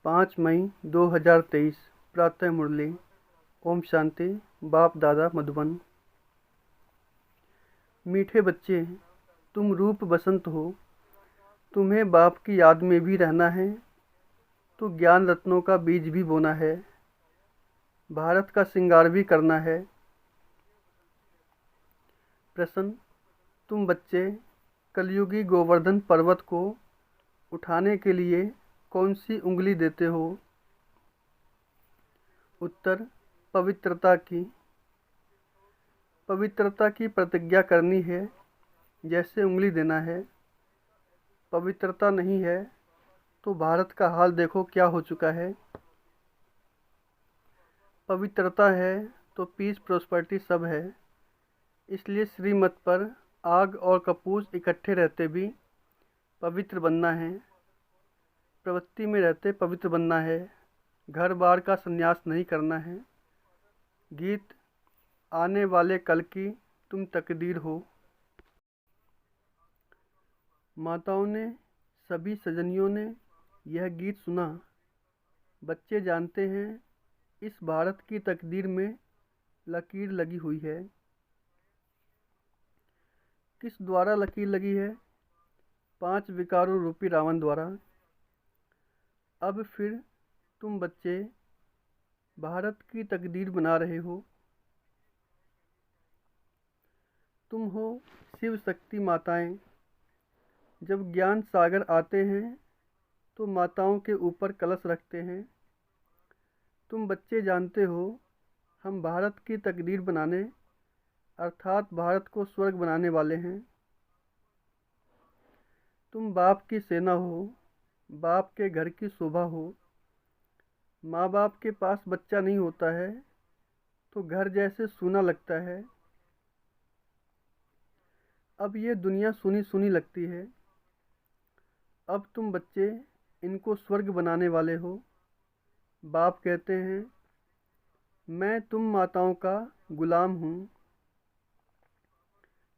5 मई 2023 प्रातः मुरली। ओम शांति। बाप दादा मधुबन। मीठे बच्चे, तुम रूप बसंत हो। तुम्हें बाप की याद में भी रहना है तो ज्ञान रत्नों का बीज भी बोना है, भारत का श्रृंगार भी करना है। प्रश्न: तुम बच्चे कलयुगी गोवर्धन पर्वत को उठाने के लिए कौन सी उंगली देते हो? उत्तर: पवित्रता की। पवित्रता की प्रतिज्ञा करनी है, जैसे उंगली देना है। पवित्रता नहीं है तो भारत का हाल देखो क्या हो चुका है। पवित्रता है तो पीस प्रोस्पेरिटी सब है। इसलिए श्रीमत पर आग और कपूस इकट्ठे रहते भी पवित्र बनना है, प्रवृत्ति में रहते पवित्र बनना है, घर बार का संन्यास नहीं करना है। गीत: आने वाले कल की तुम तकदीर हो। माताओं ने, सभी सजनियों ने यह गीत सुना। बच्चे जानते हैं इस भारत की तकदीर में लकीर लगी हुई है। किस द्वारा लकीर लगी है? 5 विकारों रूपी रावण द्वारा। अब फिर तुम बच्चे भारत की तकदीर बना रहे हो। तुम हो शिव शक्ति माताएं। जब ज्ञान सागर आते हैं तो माताओं के ऊपर कलश रखते हैं। तुम बच्चे जानते हो हम भारत की तकदीर बनाने अर्थात भारत को स्वर्ग बनाने वाले हैं। तुम बाप की सेना हो, बाप के घर की शोभा हो। माँ बाप के पास बच्चा नहीं होता है तो घर जैसे सूना लगता है। अब ये दुनिया सुनी सुनी लगती है। अब तुम बच्चे इनको स्वर्ग बनाने वाले हो। बाप कहते हैं मैं तुम माताओं का गुलाम हूँ,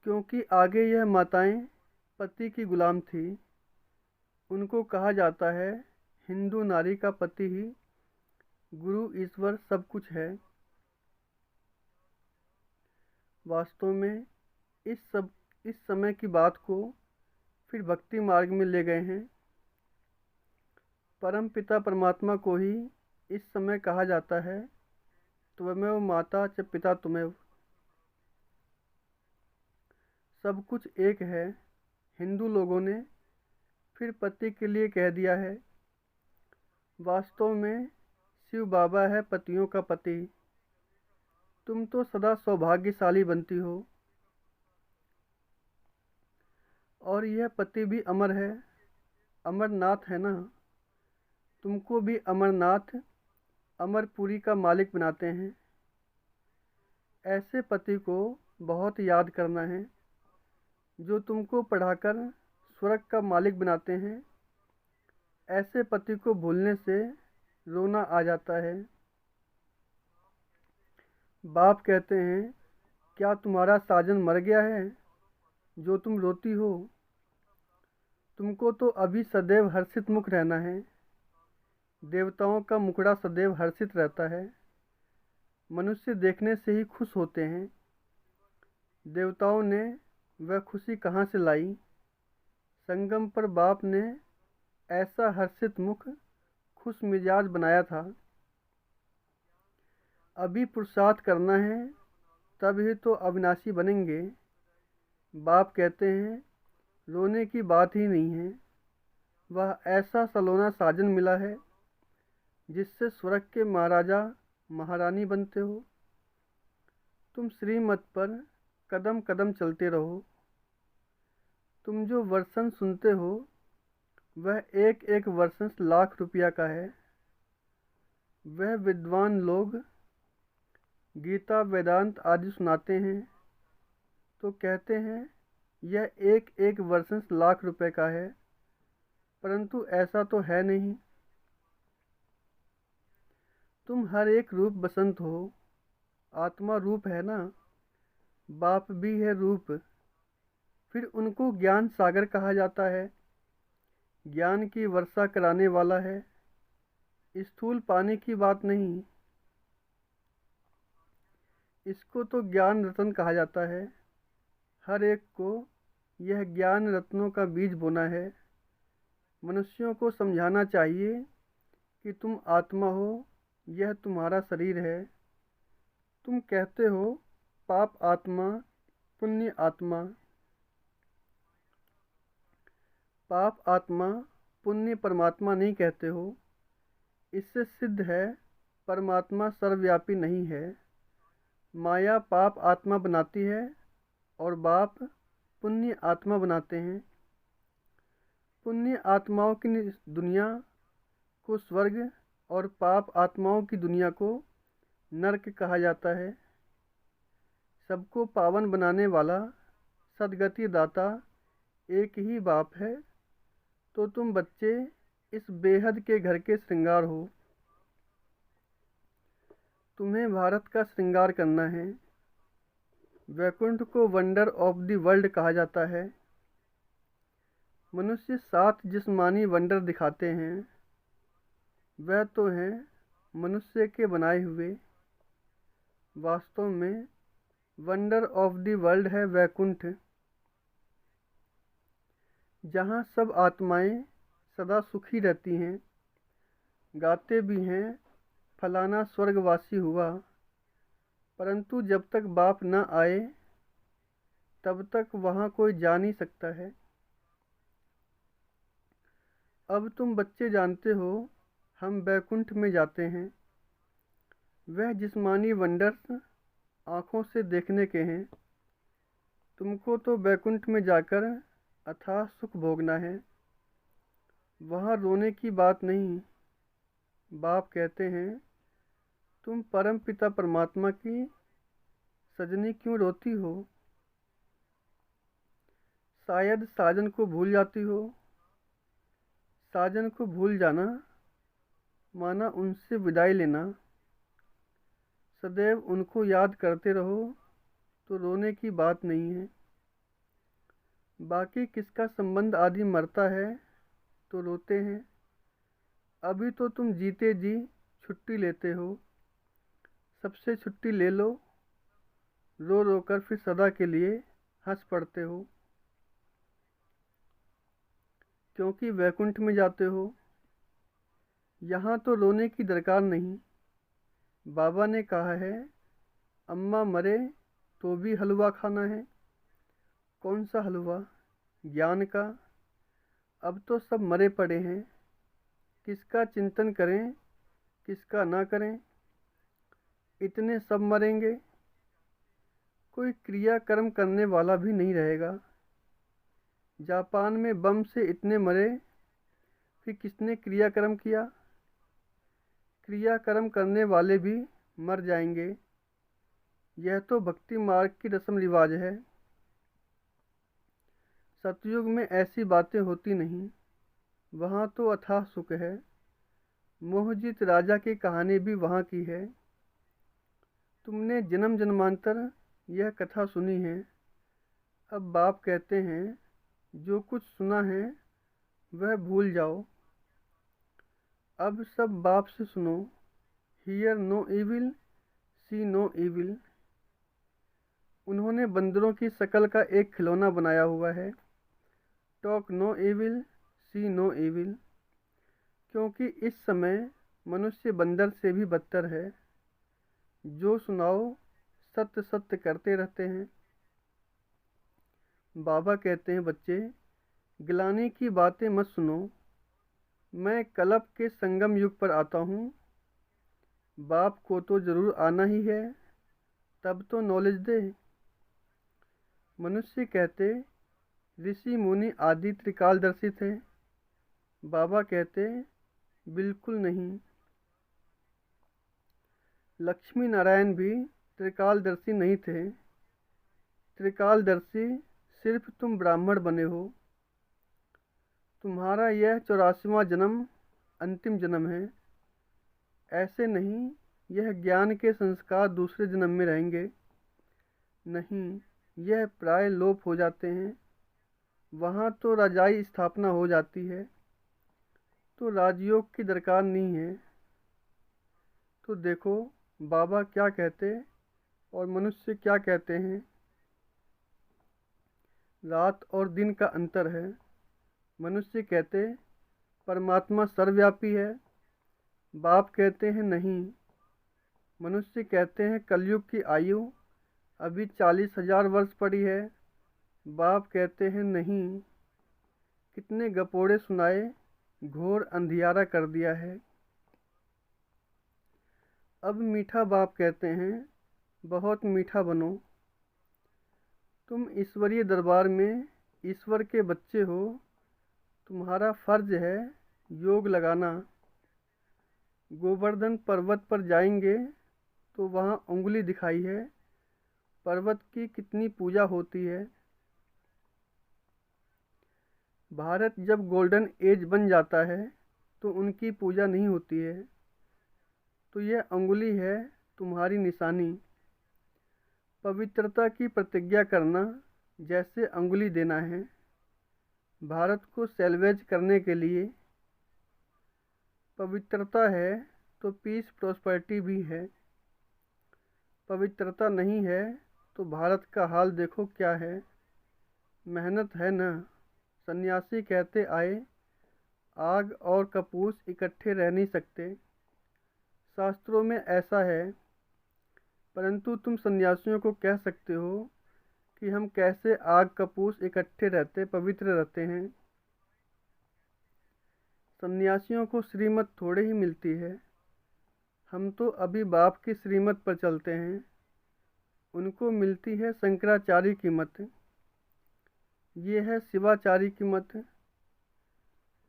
क्योंकि आगे यह माताएं पति की गुलाम थी। उनको कहा जाता है हिंदू नारी का पति ही गुरु ईश्वर सब कुछ है। वास्तव में इस समय की बात को फिर भक्ति मार्ग में ले गए हैं। परम पिता परमात्मा को ही इस समय कहा जाता है त्वमेव माता च पिता तुमेव। सब कुछ एक है। हिंदू लोगों ने फिर पति के लिए कह दिया है। वास्तव में शिव बाबा है पतियों का पति। तुम तो सदा सौभाग्यशाली बनती हो। और यह पति भी अमर है, अमरनाथ है ना। तुमको भी अमरनाथ अमरपुरी का मालिक बनाते हैं। ऐसे पति को बहुत याद करना है जो तुमको पढ़ाकर स्वर्ग का मालिक बनाते हैं। ऐसे पति को भूलने से रोना आ जाता है। बाप कहते हैं क्या तुम्हारा साजन मर गया है जो तुम रोती हो? तुमको तो अभी सदैव हर्षित मुख रहना है। देवताओं का मुखड़ा सदैव हर्षित रहता है। मनुष्य देखने से ही खुश होते हैं। देवताओं ने वह खुशी कहाँ से लाई? संगम पर बाप ने ऐसा हर्षित मुख खुश मिजाज बनाया था। अभी पुरुषार्थ करना है तब ही तो अविनाशी बनेंगे। बाप कहते हैं रोने की बात ही नहीं है। वह ऐसा सलोना साजन मिला है जिससे स्वर्ग के महाराजा महारानी बनते हो। तुम श्रीमत पर कदम कदम चलते रहो। तुम जो वर्षन सुनते हो वह एक एक वर्षन लाख रुपया का है। वह विद्वान लोग गीता वेदांत आदि सुनाते हैं तो कहते हैं यह एक एक वर्षन लाख रुपए का है, परंतु ऐसा तो है नहीं। तुम हर एक रूप बसंत हो। आत्मा रूप है ना, बाप भी है रूप। फिर उनको ज्ञान सागर कहा जाता है। ज्ञान की वर्षा कराने वाला है। स्थूल पाने की बात नहीं। इसको तो ज्ञान रत्न कहा जाता है। हर एक को यह ज्ञान रत्नों का बीज बोना है। मनुष्यों को समझाना चाहिए कि तुम आत्मा हो, यह तुम्हारा शरीर है। तुम कहते हो पाप आत्मा, पुण्य आत्मा। पाप आत्मा, पुण्य परमात्मा नहीं कहते हो। इससे सिद्ध है परमात्मा सर्वव्यापी नहीं है। माया पाप आत्मा बनाती है और बाप पुण्य आत्मा बनाते हैं। पुण्य आत्माओं की दुनिया को स्वर्ग और पाप आत्माओं की दुनिया को नरक कहा जाता है। सबको पावन बनाने वाला सद्गति दाता एक ही बाप है। तो तुम बच्चे इस बेहद के घर के श्रृंगार हो। तुम्हें भारत का श्रृंगार करना है। वैकुंठ को वंडर ऑफ द वर्ल्ड कहा जाता है। मनुष्य 7 जिस्मानी वंडर दिखाते हैं, वह तो हैं मनुष्य के बनाए हुए। वास्तव में वंडर ऑफ द वर्ल्ड है वैकुंठ, जहाँ सब आत्माएं सदा सुखी रहती हैं। गाते भी हैं फलाना स्वर्गवासी हुआ, परंतु जब तक बाप न आए तब तक वहाँ कोई जा नहीं सकता है। अब तुम बच्चे जानते हो हम वैकुंठ में जाते हैं। वह जिस्मानी वंडर्स आँखों से देखने के हैं। तुमको तो वैकुंठ में जाकर अथाह सुख भोगना है। वहाँ रोने की बात नहीं। बाप कहते हैं तुम परम पिता परमात्मा की सजनी क्यों रोती हो? शायद साजन को भूल जाती हो। साजन को भूल जाना माना उनसे विदाई लेना। सदैव उनको याद करते रहो तो रोने की बात नहीं है। बाकी किसका संबंध आदि मरता है तो रोते हैं। अभी तो तुम जीते जी छुट्टी लेते हो। सबसे छुट्टी ले लो, रो रो कर फिर सदा के लिए हंस पड़ते हो, क्योंकि वैकुंठ में जाते हो। यहाँ तो रोने की दरकार नहीं। बाबा ने कहा है अम्मा मरे तो भी हलवा खाना है। कौन सा हलवा? ज्ञान का। अब तो सब मरे पड़े हैं, किसका चिंतन करें किसका ना करें। इतने सब मरेंगे, कोई क्रिया कर्म करने वाला भी नहीं रहेगा। जापान में बम से इतने मरे, फिर किसने क्रियाकर्म किया? क्रियाकर्म करने वाले भी मर जाएंगे। यह तो भक्ति मार्ग की रस्म रिवाज है। सतयुग में ऐसी बातें होती नहीं। वहाँ तो अथाह सुख है। मोहजित राजा की कहानी भी वहाँ की है। तुमने जन्म जन्मांतर यह कथा सुनी है। अब बाप कहते हैं जो कुछ सुना है वह भूल जाओ। अब सब बाप से सुनो। Hear no evil, see no evil. उन्होंने बंदरों की शक्ल का एक खिलौना बनाया हुआ है। Talk no evil, see no evil. क्योंकि इस समय मनुष्य बंदर से भी बदतर है। जो सुनाओ सत्य सत्य करते रहते हैं। बाबा कहते हैं बच्चे गिलानी की बातें मत सुनो। मैं कलप के संगम युग पर आता हूँ। बाप को तो जरूर आना ही है, तब तो नॉलेज दे। मनुष्य कहते ऋषि मुनि आदि त्रिकालदर्शी थे। बाबा कहते बिल्कुल नहीं। लक्ष्मी नारायण भी त्रिकालदर्शी नहीं थे। त्रिकालदर्शी सिर्फ तुम ब्राह्मण बने हो। तुम्हारा यह 84वां जन्म अंतिम जन्म है। ऐसे नहीं यह ज्ञान के संस्कार दूसरे जन्म में रहेंगे। नहीं, यह प्राय लोप हो जाते हैं। वहाँ तो राजाई स्थापना हो जाती है, तो राजयोग की दरकार नहीं है। तो देखो बाबा क्या कहते और मनुष्य क्या कहते हैं। रात और दिन का अंतर है। मनुष्य कहते परमात्मा सर्वव्यापी है, बाप कहते हैं नहीं। मनुष्य कहते हैं कलयुग की आयु अभी 40,000 वर्ष पड़ी है, बाप कहते हैं नहीं। कितने गपोड़े सुनाए, घोर अंधियारा कर दिया है। अब मीठा बाप कहते हैं बहुत मीठा बनो। तुम ईश्वरीय दरबार में ईश्वर के बच्चे हो, तुम्हारा फर्ज है योग लगाना। गोवर्धन पर्वत पर जाएंगे तो वहाँ उंगली दिखाई है, पर्वत की कितनी पूजा होती है। भारत जब गोल्डन एज बन जाता है तो उनकी पूजा नहीं होती है। तो यह अंगुली है तुम्हारी निशानी। पवित्रता की प्रतिज्ञा करना जैसे अंगुली देना है। भारत को सैल्वेज करने के लिए पवित्रता है तो पीस प्रॉस्पेरिटी भी है। पवित्रता नहीं है तो भारत का हाल देखो क्या है। मेहनत है न। सन्यासी कहते आए आग और कपूस इकट्ठे रह नहीं सकते। शास्त्रों में ऐसा है, परंतु तुम सन्यासियों को कह सकते हो कि हम कैसे आग कपूस इकट्ठे रहते पवित्र रहते हैं। सन्यासियों को श्रीमत थोड़े ही मिलती है। हम तो अभी बाप की श्रीमत पर चलते हैं। उनको मिलती है शंकराचार्य की मत। ये है शिवाचार्य की मत।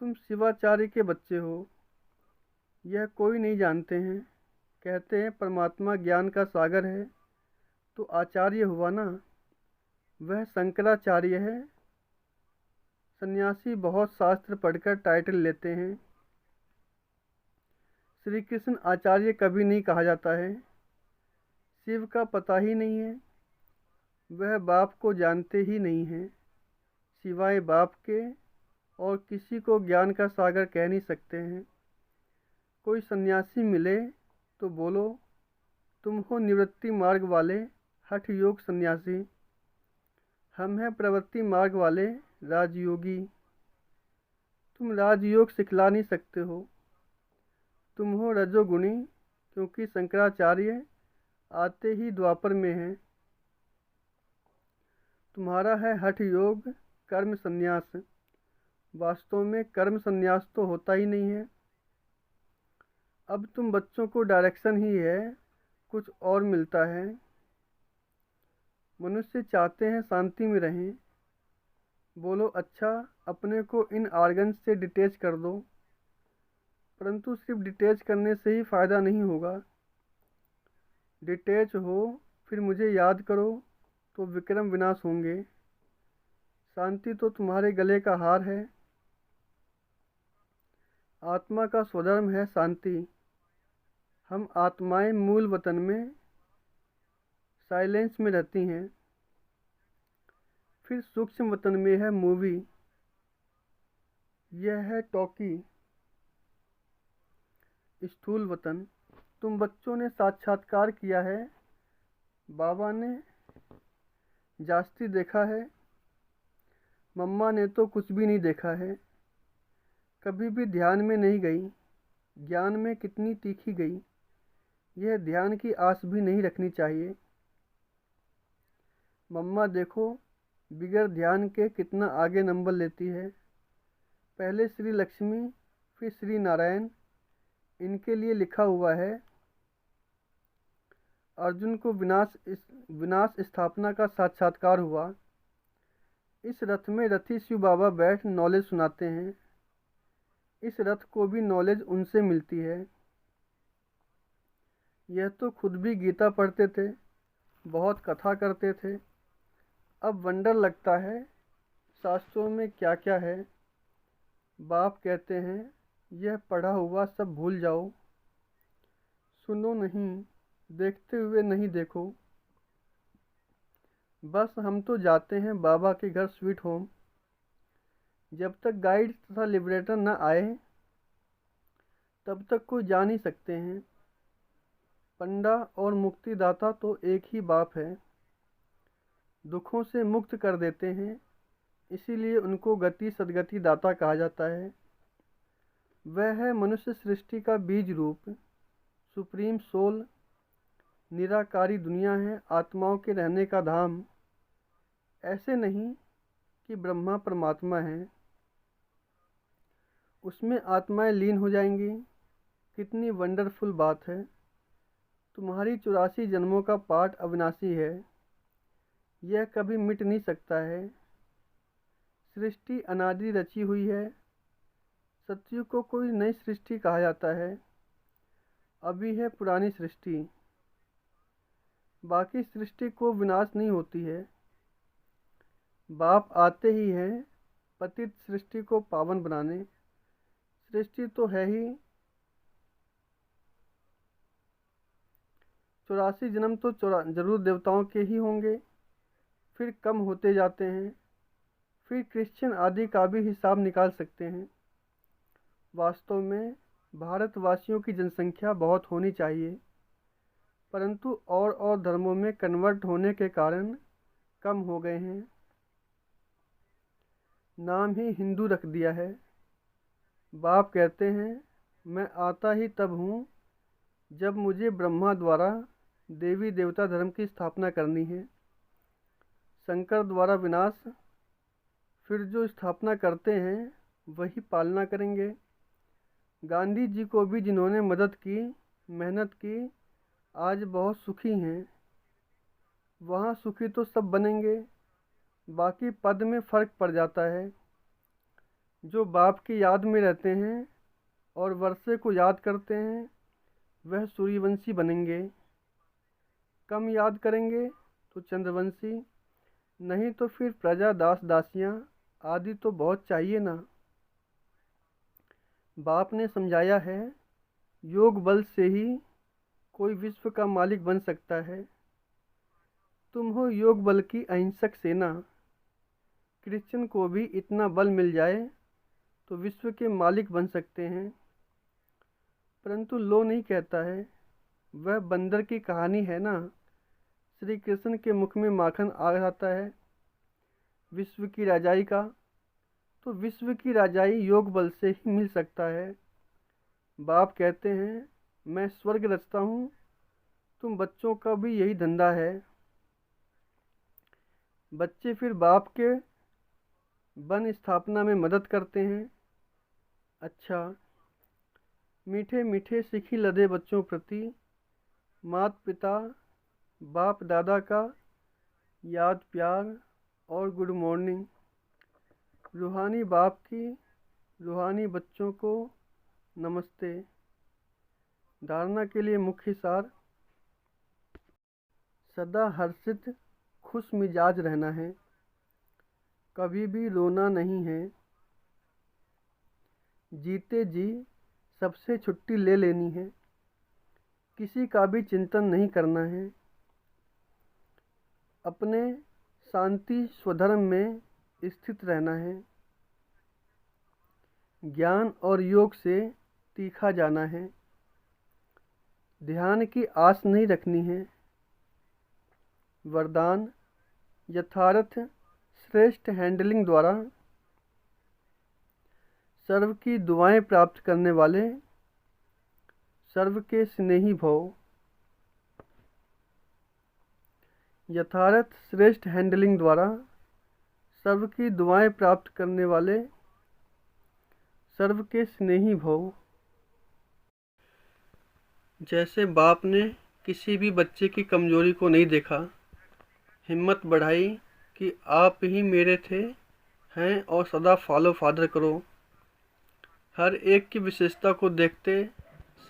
तुम शिवाचार्य के बच्चे हो, यह कोई नहीं जानते हैं। कहते हैं परमात्मा ज्ञान का सागर है, तो आचार्य हुआ ना, वह शंकराचार्य है। सन्यासी बहुत शास्त्र पढ़कर टाइटल लेते हैं। श्री कृष्ण आचार्य कभी नहीं कहा जाता है। शिव का पता ही नहीं है, वह बाप को जानते ही नहीं हैं। सिवाय बाप के और किसी को ज्ञान का सागर कह नहीं सकते हैं। कोई सन्यासी मिले तो बोलो तुम हो निवृत्ति मार्ग वाले हठ योग सन्यासी, हम हैं प्रवृत्ति मार्ग वाले राजयोगी। तुम राजयोग सिखला नहीं सकते हो। तुम हो रजोगुणी, क्योंकि शंकराचार्य आते ही द्वापर में हैं। तुम्हारा है हठ योग कर्म संन्यास। वास्तव में कर्म संन्यास तो होता ही नहीं है। अब तुम बच्चों को डायरेक्शन ही है, कुछ और मिलता है। मनुष्य चाहते हैं शांति में रहें। बोलो अच्छा अपने को इन आर्गन्स से डिटैच कर दो, परंतु सिर्फ डिटैच करने से ही फ़ायदा नहीं होगा। डिटैच हो फिर मुझे याद करो तो विक्रम विनाश होंगे। शांति तो तुम्हारे गले का हार है। आत्मा का स्वधर्म है शांति। हम आत्माएं मूल वतन में साइलेंस में रहती हैं। फिर सूक्ष्म वतन में है मूवी, यह है टॉकी। स्थूल वतन। तुम बच्चों ने साक्षात्कार किया है, बाबा ने जास्ती देखा है, मम्मा ने तो कुछ भी नहीं देखा है। कभी भी ध्यान में नहीं गई, ज्ञान में कितनी तीखी गई। यह ध्यान की आस भी नहीं रखनी चाहिए। मम्मा देखो बिगैर ध्यान के कितना आगे नंबर लेती है। पहले श्री लक्ष्मी फिर श्री नारायण, इनके लिए लिखा हुआ है। अर्जुन को विनाश स्थापना का साक्षात्कार हुआ। इस रथ में रथी शिव बाबा बैठ नॉलेज सुनाते हैं। इस रथ को भी नॉलेज उनसे मिलती है। यह तो खुद भी गीता पढ़ते थे, बहुत कथा करते थे। अब वंडर लगता है शास्त्रों में क्या क्या है। बाप कहते हैं यह पढ़ा हुआ सब भूल जाओ। सुनो नहीं, देखते हुए नहीं देखो। बस हम तो जाते हैं बाबा के घर स्वीट होम। जब तक गाइड तथा लिबरेटर न आए तब तक कोई जा नहीं सकते हैं। पंडा और मुक्तिदाता तो एक ही बाप है। दुखों से मुक्त कर देते हैं, इसीलिए उनको गति सद्गति दाता कहा जाता है। वह है मनुष्य सृष्टि का बीज रूप, सुप्रीम सोल। निराकारी दुनिया है, आत्माओं के रहने का धाम। ऐसे नहीं कि ब्रह्मा परमात्मा है, उसमें आत्माएं लीन हो जाएंगी। कितनी वंडरफुल बात है। तुम्हारी 84 जन्मों का पाठ अविनाशी है, यह कभी मिट नहीं सकता है। सृष्टि अनादि रची हुई है। सत्युग को कोई नई सृष्टि कहा जाता है, अभी है पुरानी सृष्टि। बाकी सृष्टि को विनाश नहीं होती है। बाप आते ही हैं पतित सृष्टि को पावन बनाने। सृष्टि तो है ही, 84 जन्म तो जरूर देवताओं के ही होंगे, फिर कम होते जाते हैं। फिर क्रिश्चियन आदि का भी हिसाब निकाल सकते हैं। वास्तव में भारतवासियों की जनसंख्या बहुत होनी चाहिए, परंतु और धर्मों में कन्वर्ट होने के कारण कम हो गए हैं। नाम ही हिंदू रख दिया है। बाप कहते हैं, मैं आता ही तब हूँ जब मुझे ब्रह्मा द्वारा देवी देवता धर्म की स्थापना करनी है। शंकर द्वारा विनाश, फिर जो स्थापना करते हैं वही पालना करेंगे। गांधी जी को भी जिन्होंने मदद की, मेहनत की, आज बहुत सुखी हैं। वहाँ सुखी तो सब बनेंगे, बाकी पद में फ़र्क पड़ जाता है। जो बाप की याद में रहते हैं और वर्षे को याद करते हैं, वह सूर्यवंशी बनेंगे। कम याद करेंगे तो चंद्रवंशी, नहीं तो फिर प्रजा दास दासियाँ आदि तो बहुत चाहिए ना। बाप ने समझाया है, योग बल से ही कोई विश्व का मालिक बन सकता है। तुम हो योग बल की अहिंसक सेना। क्रिश्चियन को भी इतना बल मिल जाए तो विश्व के मालिक बन सकते हैं, परंतु लो नहीं कहता है। वह बंदर की कहानी है ना। श्री कृष्ण के मुख में माखन आ जाता है विश्व की राजाई का, तो विश्व की राजाई योग बल से ही मिल सकता है। बाप कहते हैं, मैं स्वर्ग रचता हूँ, तुम बच्चों का भी यही धंधा है। बच्चे फिर बाप के वन स्थापना में मदद करते हैं। अच्छा, मीठे मीठे सिखी लदे बच्चों प्रति माता पिता बाप दादा का याद प्यार और गुड मॉर्निंग। रूहानी बाप की रूहानी बच्चों को नमस्ते। धारणा के लिए मुख्य सार, सदा हर्षित खुश मिजाज रहना है, कभी भी रोना नहीं है। जीते जी सबसे छुट्टी ले लेनी है, किसी का भी चिंतन नहीं करना है। अपने शांति स्वधर्म में स्थित रहना है। ज्ञान और योग से तीखा जाना है। ध्यान की आस नहीं रखनी है। वरदान, यथार्थ श्रेष्ठ हैंडलिंग द्वारा सर्व की दुआएं प्राप्त करने वाले, सर्व के स्नेही भव। यथार्थ श्रेष्ठ हैंडलिंग द्वारा सर्व की दुआएं प्राप्त करने वाले, सर्व के स्नेही भव। जैसे बाप ने किसी भी बच्चे की कमजोरी को नहीं देखा, हिम्मत बढ़ाई कि आप ही मेरे थे हैं और सदा फॉलो फादर करो। हर एक की विशेषता को देखते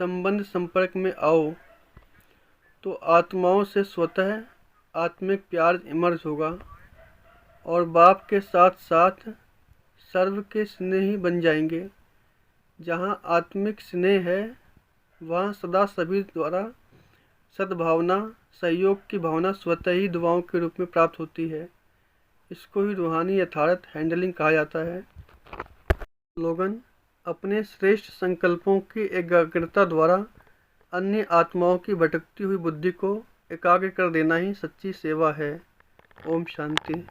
संबंध संपर्क में आओ, तो आत्माओं से स्वतः आत्मिक प्यार इमर्ज होगा और बाप के साथ साथ सर्व के स्नेही बन जाएंगे। जहाँ आत्मिक स्नेह है, वहाँ सदा सभी द्वारा सद्भावना सहयोग की भावना स्वतः ही दुआओं के रूप में प्राप्त होती है। इसको ही रूहानी यथार्थ हैंडलिंग कहा जाता है। स्लोगन, अपने श्रेष्ठ संकल्पों की एकाग्रता द्वारा अन्य आत्माओं की भटकती हुई बुद्धि को एकाग्र कर देना ही सच्ची सेवा है। ओम शांति।